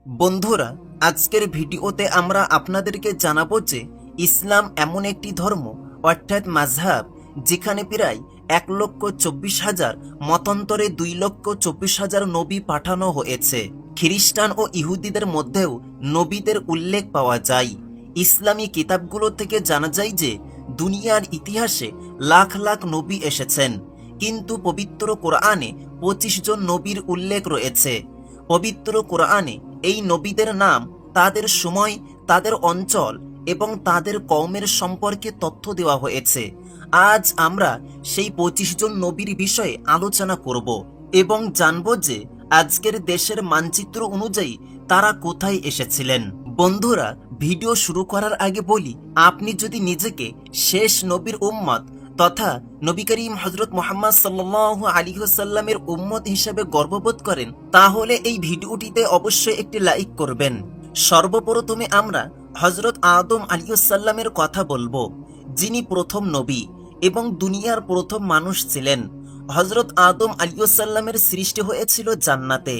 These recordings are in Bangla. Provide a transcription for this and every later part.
বন্ধুরা, আজকের ভিডিওতে আমরা আপনাদেরকে জানাবো যে ইসলাম এমন একটি ধর্ম অর্থাৎ মাযহাব যেখানে প্রায় 1,24,000 মতান্তরে 2,24,000 নবী পাঠানো হয়েছে। খ্রিস্টান ও ইহুদিদের মধ্যেও নবীদের উল্লেখ পাওয়া যায়। ইসলামী কিতাবগুলো থেকে জানা যায় যে দুনিয়ার ইতিহাসে লাখ লাখ নবী এসেছেন, কিন্তু পবিত্র কোরআনে 25 জন নবীর উল্লেখ রয়েছে। পবিত্র কোরআনে এই নবীদের নাম, তাদের সময়, তাদের অঞ্চল এবং তাদের কওমের সম্পর্কে তথ্য দেওয়া হয়েছে। আজ আমরা সেই 25 জন নবীর বিষয়ে আলোচনা করব এবং জানব যে আজকের দেশের মানচিত্র অনুযায়ী তারা কোথায় এসেছিলেন। বন্ধুরা, ভিডিও শুরু করার আগে বলি, আপনি যদি নিজেকে শেষ নবীর উম্মত তথা নবী করিম হযরত মুহাম্মদ সাল্লাল্লাহু আলাইহি ওয়াসাল্লামের উম্মত হিসেবে গর্ববোধ করেন, তাহলে এই ভিডিওটিতে অবশ্যই একটি লাইক করবেন। সর্বপ্রথমে আমরা হযরত আদম আলাইহিস সালামের কথা বলবো, যিনি প্রথম নবী এবং দুনিয়ার প্রথম মানুষ ছিলেন। হযরত আদম আলাইহিস সালামের সৃষ্টি হয়েছিল জান্নাতে,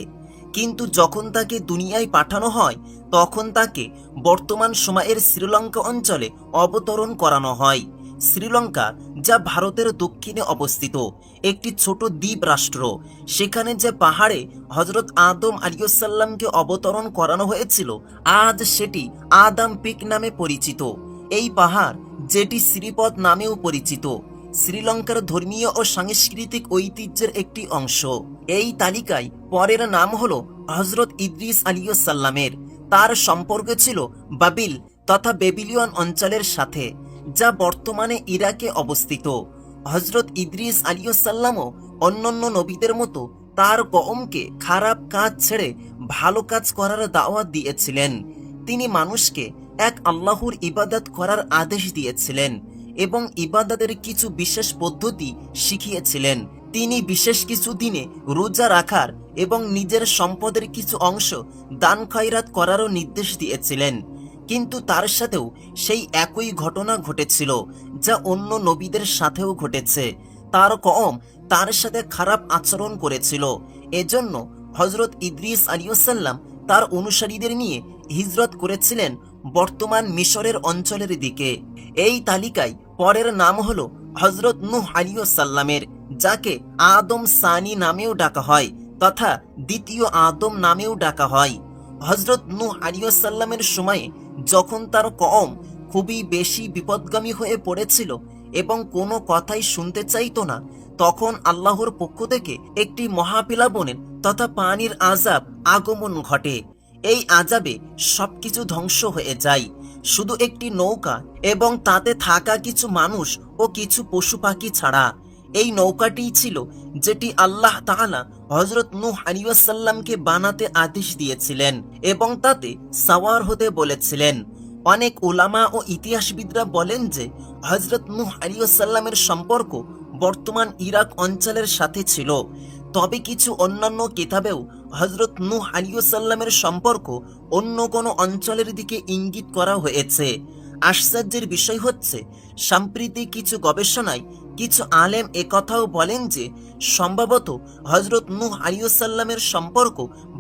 কিন্তু যখন তাকে দুনিয়ায় পাঠানো হয় তখন তাকে বর্তমান সময়ের শ্রীলঙ্কা অঞ্চলে অবতরণ করানো হয়। শ্রীলঙ্কা, যা ভারতের দক্ষিণে অবস্থিত একটি ছোট দ্বীপ রাষ্ট্র, সেখানে যে পাহাড়ে হযরত আদম আলাইহিস সালামকে অবতরণ করানো হয়েছিল, আজ সেটি আদম পিক নামে পরিচিত। এই পাহাড়, যেটি শ্রীপদ নামেও পরিচিত, শ্রীলঙ্কার ধর্মীয় ও সাংস্কৃতিক ঐতিহ্যের একটি অংশ। এই তালিকায় পরের নাম হলো হযরত ইদ্রিস আলাইহিস সালামের। তার সম্পর্ক ছিল বাবিল তথা বেবিলিয়ন অঞ্চলের সাথে, যা বর্তমানে ইরাকে অবস্থিত। হযরত ইদ্রিস আলাইহিস সালামও অন্যান্য নবীদের মতো তার কওমকে খারাপ কাজ ছেড়ে ভালো কাজ করার দাওয়াত দিয়েছিলেন। তিনি মানুষকে এক আল্লাহর ইবাদত করার আদেশ দিয়েছিলেন এবং ইবাদতের কিছু বিশেষ পদ্ধতি শিখিয়েছিলেন। তিনি বিশেষ কিছু দিনে রোজা রাখার এবং নিজের সম্পদের কিছু অংশ দান খয়রাত করারও নির্দেশ দিয়েছিলেন। কিন্তু তার সাথেও সেই একই ঘটনা ঘটেছিল যা অন্য নবীদের সাথেও ঘটেছে। তার কওম তার সাথে খারাপ আচরণ করেছিল। এজন্য হযরত ইদ্রিস আলাইহিস সালাম তার অনুসারীদের নিয়ে হিজরত করেছিলেন বর্তমান মিশরের অঞ্চলের দিকে। এই তালিকায় পরের নাম হলো হযরত নূহ আলাইহিস সালামের, যাকে আদম সানি নামেও ডাকা হয় তথা দ্বিতীয় আদম নামেও ডাকা হয়। হযরত নূহ আলাইহিস সালামের সময়ে যখন তার কওম খুবই বেশি বিপদগামী হয়ে পড়েছিল এবং কোনো কথাই শুনতে চাইতো না, তখন আল্লাহর পক্ষ থেকে একটি মহাপ্লাবনের তথা পানির আযাব আগমন ঘটে। এই আযাবে সবকিছু ধ্বংস হয়ে যায়, শুধু একটি নৌকা এবং তাতে থাকা কিছু মানুষ ও কিছু পশু পাখি ছাড়া। এই নৌকাটিই ছিল যেটি আল্লাহ তাআলা হযরত নূহ আলাইহিস সালামকে বানাতে আদেশ দিয়েছিলেন এবং তাতে সাওয়ার হতে বলেছিলেন। অনেক উলামা ও ইতিহাসবিদরা বলেন যে হযরত নূহ আলাইহিস সালামের সম্পর্ক বর্তমান ইরাক অঞ্চলের সাথে ছিল, তবে কিছু অন্যান্য কিতাবেও হযরত নূহ আলাইহিস সালামের সম্পর্ক অন্য কোনো অঞ্চলের দিকে ইঙ্গিত করা হয়েছে। আশ্চর্যের বিষয় হচ্ছে, সাম্প্রতিক কিছু গবেষণায় কিছু আলেম একথাও বলেন যে সম্ভবত হযরত নূহ আলাইহিস সালামের সম্পর্ক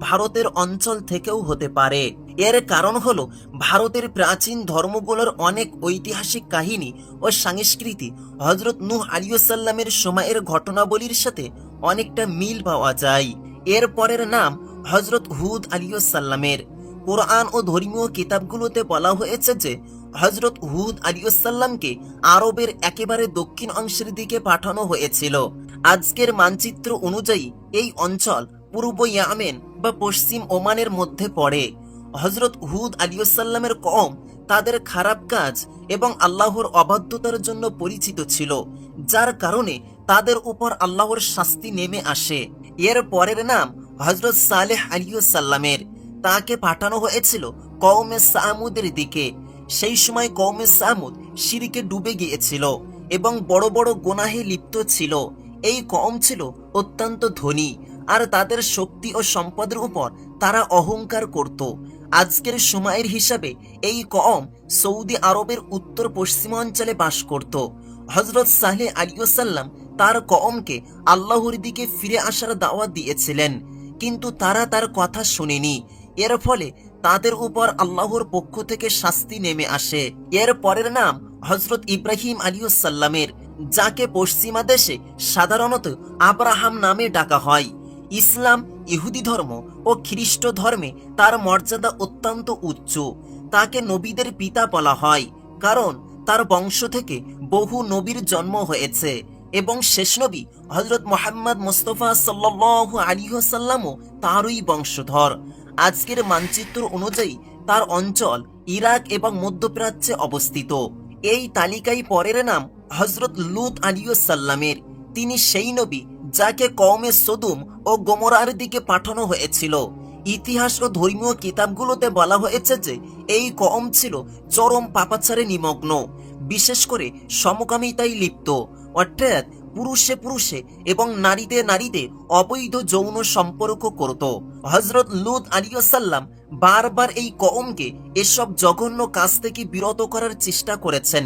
ভারতের অঞ্চল থেকেও হতে পারে। এর কারণ হলো ভারতের প্রাচীন ধর্মগুলোর অনেক ঐতিহাসিক কাহিনী ও সংস্কৃতি হযরত নূহ আলাইহিস সালামের সময়ের ঘটনাবলীর সাথে অনেকটা মিল পাওয়া যায়। এর পরের নাম হযরত হুদ আলাইহিস সালামের। কোরআন ও ধর্মীয় কিতাবগুলোতে বলা হয়েছে যে হযরত হুদ আলাইহিস সালামকে আরবের একেবারে দক্ষিণ অংশের দিকে পাঠানো হয়েছিল। আজকের মানচিত্র অনুযায়ী এই অঞ্চল পূর্ব ইয়ামেন বা পশ্চিম ওমানের মধ্যে পড়ে। হযরত হুদ আলাইহিস সালামের কওম তাদের খারাপ কাজ এবং আল্লাহর অবাধ্যতার জন্য পরিচিত ছিল, যার কারণে তাদের উপর আল্লাহর শাস্তি নেমে আসে। এর পরের নাম হযরত সালেহ আলাইহিস সালামের। তাকে পাঠানো হয়েছিল কওমে সামুদের দিকে। সেই সময় কওমে সামুদ শিরকে ডুবে গিয়েছিল এবং বড় বড় গুনাহে লিপ্ত ছিল। এই কওম ছিল অত্যন্ত ধনী, আর তাদের শক্তি ও সম্পদের উপর তারা অহংকার করত। আজকের সময়ের হিসাবে এই কওম সৌদি আরবের উত্তর পশ্চিমাঞ্চলে বাস করত। হযরত সালেহ আলাইহিস সালাম তার কওমকে আল্লাহর দিকে ফিরে আসার দাওয়াত দিয়েছিলেন, কিন্তু তারা তার কথা শোনেনি। এর ফলে তাদের উপর আল্লাহর পক্ষ থেকে শাস্তি নেমে আসে। এর পরের নাম হযরত ইব্রাহিম আলাইহিসসালামের, যাকে পশ্চিমা দেশে সাধারণত আব্রাহাম নামে ডাকা হয়। ইসলাম, ইহুদি ধর্ম ও খ্রিস্ট ধর্মে তার মর্যাদা অত্যন্ত উচ্চ। তাকে নবীদের পিতা বলা হয়, কারণ তার বংশ থেকে বহু নবীর জন্ম হয়েছে এবং শেষ নবী হযরত মুহাম্মদ মুস্তাফা সাল্লাল্লাহু আলাইহি ওয়াসাল্লামও তারই বংশধর। আজকের মানচিত্র অনুযায়ী তার অঞ্চল ইরাক এবং মধ্যপ্রাচ্যে অবস্থিত। এই তালিকায় পরের নাম হযরত লূত আলাইহিসসালামের। তিনি সেই নবী যাকে কওমে সদুম ও গোমরার দিকে পাঠানো হয়েছিল। ইতিহাস ও ধর্মীয় কিতাবগুলোতে বলা হয়েছে যে এই কওম ছিল চরম পাপাচারে নিমগ্ন, বিশেষ করে সমকামিতায় লিপ্ত, অর্থাৎ পুরুষে পুরুষে এবং নারীতে নারীতে অবৈধ যৌন সম্পর্ক করত। হযরত লূত আলাইহিসসালাম বারবার এই কওমকে এসব জঘন্য কাজ থেকে বিরত করার চেষ্টা করেছেন,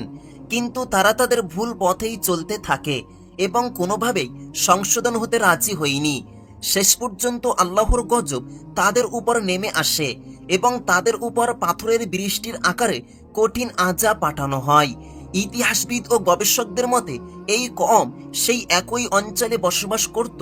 কিন্তু তারা তাদের ভুল পথেই চলতে থাকে এবং কোনোভাবেই সংশোধন হতে রাজি হয়নি। শেষ পর্যন্ত আল্লাহর গজব তাদের উপর নেমে আসে এবং তাদের উপর পাথরের বৃষ্টির আকারে কঠিন আযাব পাঠানো হয়। ইতিহাসবিদ ও গবেষকদের মতে এই কওম সেই একই অঞ্চলে বসবাস করত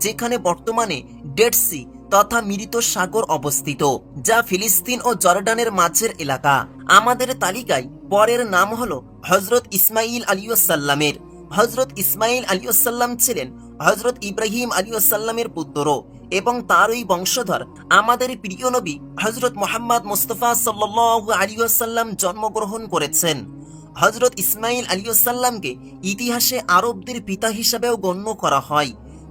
যেখানে বর্তমানে ডেড সি তথা মৃত সাগর অবস্থিত, যা ফিলিস্তিন ও জর্ডানের মাঝের এলাকা। আমাদের তালিকায় পরের নাম হলো হযরত ইসমাঈল আলাইহিসসালামের। হযরত ইসমাঈল আলাইহিসসালাম ছিলেন হযরত ইব্রাহিম আলাইহিসসালামের পুত্র এবং তারই বংশধর। আমাদের প্রিয় নবী হযরত মুহাম্মদ মুস্তাফা সাল্লাল্লাহু আলাইহি ওয়াসাল্লাম জন্মগ্রহণ করেছেন। হযরত ইসমাঈল আলাইহিসসালামকে ইতিহাসে আরবদের পিতা হিসাবেও গণ্য করা হয়,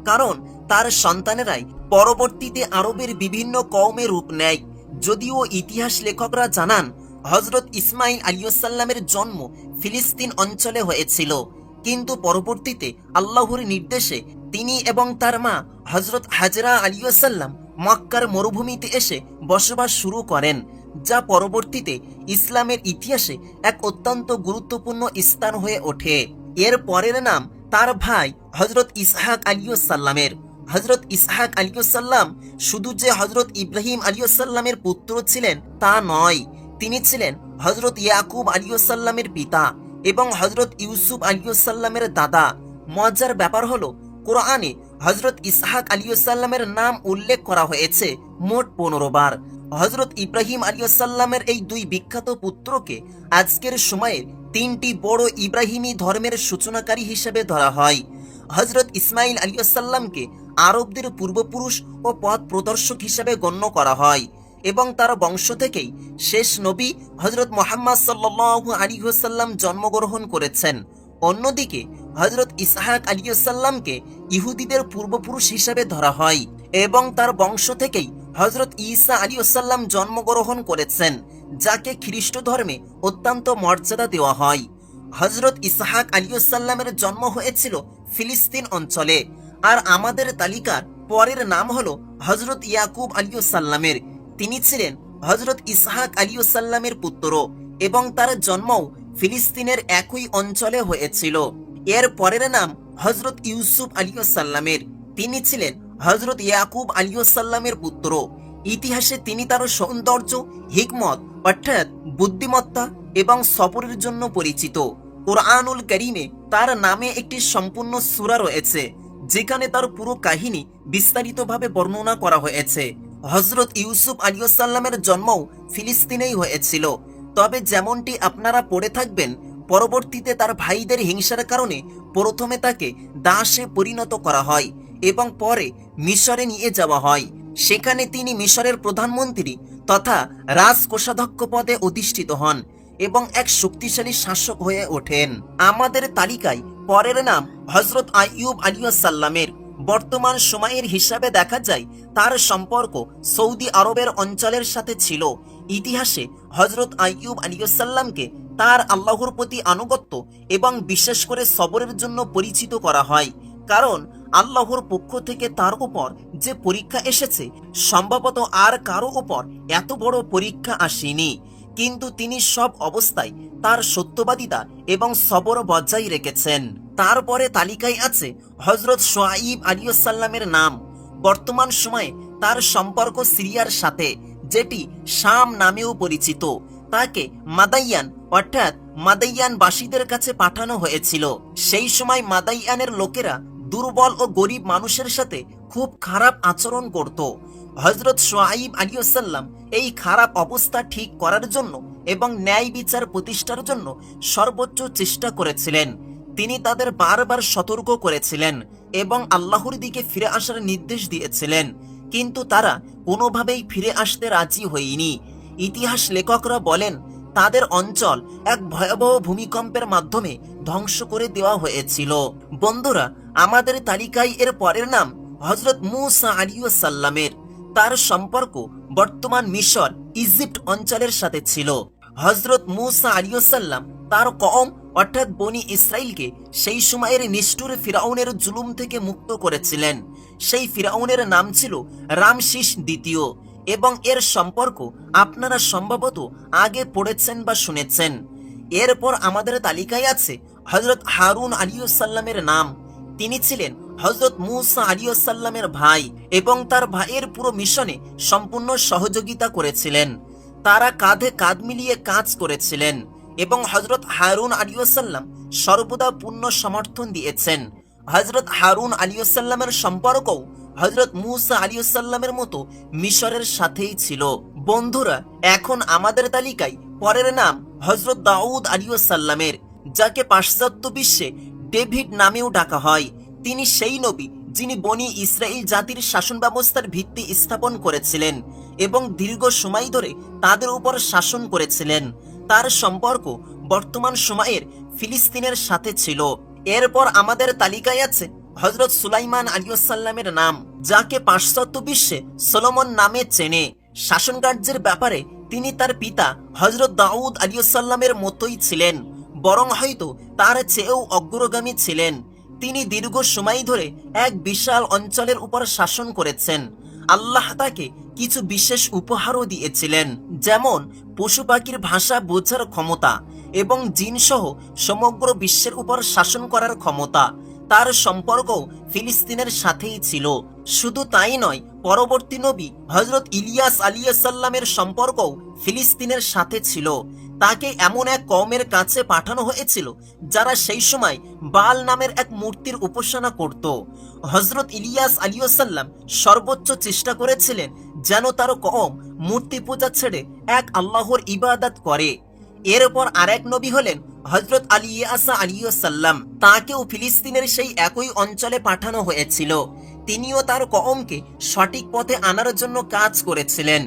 কারণ তার সন্তানেরাই পরবর্তীতে আরবের বিভিন্ন কওমে রূপ নেয়। যদিও ইতিহাস লেখকরা জানান হযরত ইসমাঈল আলাইহিসসালামের জন্ম ফিলিস্তিন অঞ্চলে হয়েছিল, কিন্তু পরবর্তীতে আল্লাহর নির্দেশে তিনি এবং তার মা হযরত হাজরা আলাইহিসসালাম মক্কার মরুভূমিতে এসে বসবাস শুরু করেন, যা পরবর্তীতে ইসলামের ইতিহাসে এক অত্যন্ত গুরুত্বপূর্ণ স্থান হয়ে ওঠে। এর পরের নাম তার ভাই হযরত ইসহাক আলাইহিসসালামের। হযরত ইসহাক আলাইহিসসালাম শুধু যে হযরত ইব্রাহিম আলাইহিসসালামের পুত্র ছিলেন তা নয়, তিনি ছিলেন হযরত ইয়াকুব আলাইহিসসালামের পিতা এবং হযরত ইউসুফ আলাইহিসসালামের দাদা। মজার ব্যাপার হলো, কোরআনে হযরত ইসহাক আলাইহিসসালামের নাম উল্লেখ করা হয়েছে মোট 15 বার। হযরত ইব্রাহিম আলাইহিসসালামের এই দুই বিখ্যাত পুত্রকে আজকের সময়ে তিনটি বড় ইব্রাহিমী ধর্মের সূচনাকারী হিসেবে ধরা হয়। হযরত ইসমাঈল আলাইহিসসালামকে আরবদের পূর্বপুরুষ ও পথ প্রদর্শক হিসেবে গণ্য করা হয় এবং তার বংশ থেকেই শেষ নবী হযরত মুহাম্মদ সাল্লাল্লাহু আলাইহি ওয়াসাল্লাম জন্মগ্রহণ করেছেন। অন্যদিকে হযরত ইসহাক আলাইহিসসালামকে ইহুদিদের পূর্বপুরুষ হিসেবে ধরা হয় এবং তার বংশ থেকেই হযরত ঈসা আলাইহিসসালাম জন্মগ্রহণ করেছেন, যাকে খ্রিস্ট ধর্মে অত্যন্ত মর্যাদা দেওয়া হয়। হযরত ইসহাক আলাইহিসসালামের জন্ম হয়েছিল ফিলিস্তিন অঞ্চলে। আর আমাদের তালিকার পরের নাম হলো হযরত ইয়াকুব আলাইহিসসালামের। তিনি ছিলেন হযরত ইসহাক আলাইহিসসালামের পুত্র এবং তার জন্মও ফিলিস্তিনের একই অঞ্চলে হয়েছিল। এর পরের নাম হযরত ইউসুফ আলাইহিসসালামের। তিনি ছিলেন হযরত ইয়াকুব আলাইহিসসালামের পুত্র। ইতিহাসে তিনি তার সৌন্দর্য, হিকমত অর্থাৎ বুদ্ধিমত্তা এবং সবরের জন্য পরিচিত। কুরআনুল কারীমে তার নামে একটি সম্পূর্ণ সূরা রয়েছে, যেখানে তার পুরো কাহিনী বিস্তারিতভাবে বর্ণনা করা হয়েছে। হযরত ইউসুফ আলাইহিসসালামের জন্মও ফিলিস্তিনেই হয়েছিল, তবে যেমনটি আপনারা পড়ে থাকবেন, পরবর্তীতে তার ভাইদের হিংসার কারণে প্রথমে তাকে দাসে পরিণত করা হয় এবং পরে মিশরে নিয়ে যাওয়া হয়। সেখানে তিনি মিশরের প্রধানমন্ত্রী তথা রাজকোষাধ্যক্ষ পদে অধিষ্ঠিত হন এবং এক শক্তিশালী শাসক হয়ে ওঠেন। আমাদের তালিকায় পরের নাম হযরত আইয়ুব আলাইহিসসালামের। বর্তমান সময়ের হিসাবে দেখা যায় তার সম্পর্ক সৌদি আরবের অঞ্চলের সাথে ছিল। ইতিহাসে হযরত আইয়ুব আলাইহিসসালামকে তার আল্লাহর প্রতি আনুগত্য এবং বিশেষ করে সবরের জন্য পরিচিত করা হয়, কারণ আল্লাহর পক্ষ থেকে তার উপর যে পরীক্ষা এসেছে সম্ভবত আর কারো উপর এত বড় পরীক্ষা আসেনি, কিন্তু তিনি সব অবস্থায় তার সত্যবাদিতা এবং সবর বজায় রেখেছেন। তারপরে তালিকায় আছে হযরত শুআয়ব আলাইহিসসালামের নাম। বর্তমান সময়ে তার সম্পর্ক সিরিয়ার সাথে, যেটি শাম নামেও পরিচিত, তাকে মাদাইয়ান অর্থাৎ মাদাইয়ানবাসীদের কাছে পাঠানো হয়েছিল। সেই সময় মাদাইয়ানের লোকেরা দুর্বল ও গরিব মানুষের সাথে খুব খারাপ আচরণ করত। হযরত শুআইব আলাইহিস সালাম এই খারাপ অবস্থা ঠিক করার জন্য এবং ন্যায় বিচার প্রতিষ্ঠার জন্য সর্বোচ্চ চেষ্টা করেছিলেন। তিনি তাদের বারবার সতর্ক করেছিলেন এবং আল্লাহর দিকে ফিরে আসার নির্দেশ দিয়েছিলেন, কিন্তু তারা কোনোভাবেই ফিরে আসতে রাজি হয়নি। ইতিহাস লেখকরা বলেন তাদের অঞ্চল এক ভয়াবহ ভূমিকম্পের মাধ্যমে ধ্বংস করে দেওয়া হয়েছিল। বন্ধুরা, আমাদের তালিকায় এর পরের নাম হযরত মূসা আলাইহিস সালামের। তার সম্পর্ক বর্তমান মিশর ইজিপ্ট অঞ্চলের সাথে ছিল। হযরত মূসা আলাইহিস সালাম তার কওম অর্থাৎ বনি ইসরাইলকে সেই সময়ের নিষ্ঠুর ফিরাউনের জুলুম থেকে মুক্ত করেছিলেন। সেই ফিরাউনের নাম ছিল রামসিস দ্বিতীয় এবং এর সম্পর্ক আপনারা সম্ভবত আগে পড়েছেন বা শুনেছেন। এরপর আমাদের তালিকায় আছে হযরত হারুন আলাইহিস সালামের নাম। তিনি ছিলেন হযরত মূসা আলাইহিস সালামের ভাই এবং তার ভাইয়ের পুরো মিশনে সম্পূর্ণ সহযোগিতা করেছিলেন। তারা কাঁধে কাঁধ মিলিয়ে কাজ করেছিলেন এবং হযরত হারুন আলাইহিস সালাম সর্বদা পূর্ণ সমর্থন দিয়েছেন। হযরত হারুন আলাইহিস সালামের সম্পর্কও হযরত মূসা আলাইহিস সালামের মতো মিশরের সাথেই ছিল। বন্ধুরা, এখন আমাদের তালিকায় পরের নাম হযরত দাউদ আলাইহিস সালামের, যাকে পাশ্চাত্য বিশ্বে ডেভিড নামেও ডাকা হয়। তিনি সেই নবী যিনি বনি ইসরাইল জাতির শাসন ব্যবস্থার ভিত্তি স্থাপন করেছিলেন এবং দীর্ঘ সময় ধরে তাদের উপর শাসন করেছিলেন। তার সম্পর্ক বর্তমান সময়ের ফিলিস্তিনের সাথে ছিল। এরপর আমাদের তালিকায় আছে হযরত সুলাইমান আলাইহিস সালামের নাম, যাকে পাশ্চাত্য বিশ্বে সলোমন নামে চেনে। শাসন কার্যের ব্যাপারে তিনি তার পিতা হযরত দাউদ আলাইহিস সালামের মতোই ছিলেন, বরং হয়তো তার চেয়েও অগ্রগামী ছিলেন। তিনি দীর্ঘ সময় ধরে এক বিশাল অঞ্চলের উপর শাসন করেছেন। আল্লাহ তাকে কিছু বিশেষ উপহারও দিয়েছিলেন, যেমন পশু পাখির ভাষা বোঝার ক্ষমতা এবং জিনসহ সমগ্র বিশ্বের উপর শাসন করার ক্ষমতা। তার সম্পর্কও ফিলিস্তিনের সাথেই ছিল। শুধু তাই নয়, পরবর্তী নবী হযরত ইলিয়াস আলাইহিস সালামের সম্পর্কও ফিলিস্তিনের সাথে ছিল। তাকে এমন এক কওমের কাছে পাঠানো হয়েছিল যারা সেই সময় বাল নামের এক মূর্তির উপাসনা করত। হযরত ইলিয়াস আলাইহিস সালাম সর্বোচ্চ চেষ্টা করেছিলেন যেন তার কওম মূর্তি পূজা ছেড়ে এক আল্লাহর ইবাদত করে। এরপর আরেক নবী হলেন হযরত ইলিয়াস আলাইহিস সালাম। তাকেও ফিলিস্তিনের সেই একই অঞ্চলে পাঠানো হয়েছিল। তিনিও তার কওমকে সঠিক পথে আনার জন্য কাজ করেছিলেন।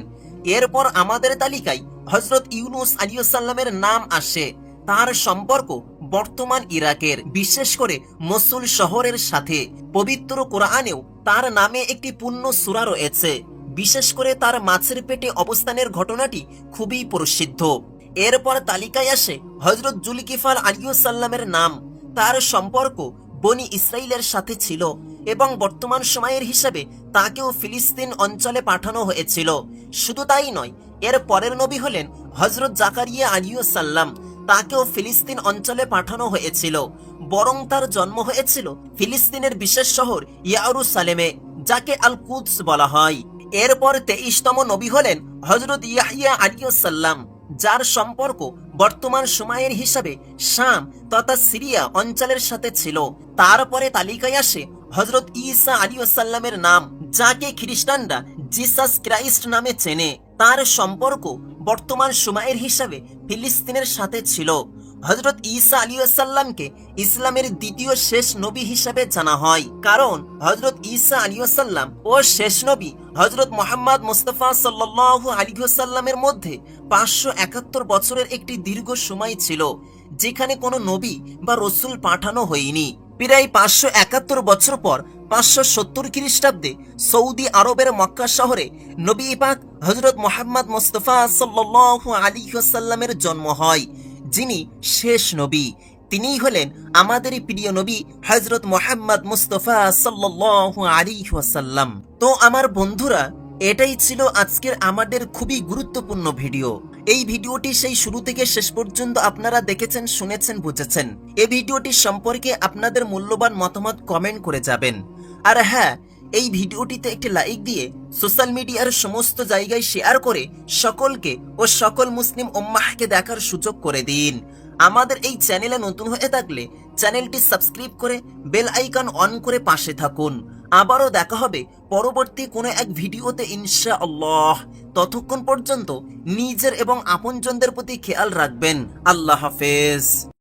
এরপর আমাদের তালিকায় হযরত ইউনুস আলাইহিস সালামের নাম আসে। তার সম্পর্ক বর্তমান ইরাকের, বিশেষ করে মসুল শহরের সাথে। পবিত্র কোরআনেও তার নামে একটি পূর্ণ সূরা রয়েছে। বিশেষ করে তার মাছের পেটে অবস্থানের ঘটনাটি খুবই প্রসিদ্ধ। এরপর তালিকায় আসে হযরত জুলকিফল আলাইহিস সালামের নাম। তার সম্পর্ক বনি ইসরাইলের সাথে ছিল এবং বর্তমান সময়ের হিসাবে তাকেও ফিলিস্তিন অঞ্চলে পাঠানো হয়েছিল। শুধু তাই নয়, এর পরের নবী হলেন হযরত জাকারিয়া আলাইহিস সালাম। তাকেও ফিলিস্তিন অঞ্চলে পাঠানো হয়েছিল, বরং তার জন্ম হয়েছিল ফিলিস্তিনের বিশেষ শহর ইয়েরুসালেমে, যাকে আল কুদস বলা হয়। এরপর 23তম নবী হলেন হযরত ইয়াহইয়া আলাইহিস সালাম, যার সম্পর্ক বর্তমান সময়ের হিসাবে শাম তথা সিরিয়া অঞ্চলের সাথে ছিল। তারপরে তালিকায় আসে হযরত ঈসা আলাইহিস সালামের নাম, যাকে খ্রিস্টানরা জিসাস ক্রাইস্ট নামে চেনে। তার সম্পর্ক বর্তমান সময়ের হিসাবে ফিলিস্তিনের সাথে ছিল। হযরত ঈসা আলাইহিস সালামকে ইসলামের দ্বিতীয় শেষ নবী হিসাবে জানা হয়, কারণ হযরত ঈসা আলাইহিস সালাম ও শেষ নবী হযরত মুহাম্মদ মুস্তাফা সাল্লাল্লাহু আলাইহি ওয়াসাল্লামের মধ্যে 571 বছরের একটি দীর্ঘ সময় ছিল, যেখানে কোনো নবী বা রসুল পাঠানো হয়নি। প্রায় 571 বছর পর 570 খ্রিস্টাব্দে সৌদি আরবের মক্কা শহরে নবী পাক হযরত মুহাম্মদ মুস্তাফা সাল্লাল্লাহু আলাইহি ওয়াসাল্লামের জন্ম হয়, যিনি শেষ নবী। তিনিই হলেন আমাদের প্রিয় নবী হযরত মুহাম্মদ মুস্তাফা সাল্লাল্লাহু আলাইহি ওয়াসাল্লাম। তো আমার বন্ধুরা, এটাই ছিল আজকের আমাদের খুবই গুরুত্বপূর্ণ ভিডিও। এই ভিডিওটি সেই শুরু থেকে শেষ পর্যন্ত আপনারা দেখেছেন, শুনেছেন, বুঝেছেন। এই ভিডিওটি সম্পর্কে আপনাদের মূল্যবান মতামত কমেন্ট করে যাবেন। আর হ্যাঁ, এই ভিডিওটিতে একটি লাইক দিয়ে সোশ্যাল মিডিয়ার সমস্ত জায়গায় শেয়ার করে সকলকে ও সকল মুসলিম উম্মাহকে দেখার সুযোগ করে দিন। আমাদের এই চ্যানেলে নতুন হয়ে থাকলে চ্যানেলটি সাবস্ক্রাইব করে বেল আইকন অন করে পাশে থাকুন। আবারও দেখা হবে পরবর্তী কোনো এক ভিডিওতে ইনশাআল্লাহ। ততক্ষণ পর্যন্ত নিজের এবং আপনজনদের প্রতি খেয়াল রাখবেন। আল্লাহ হাফেজ।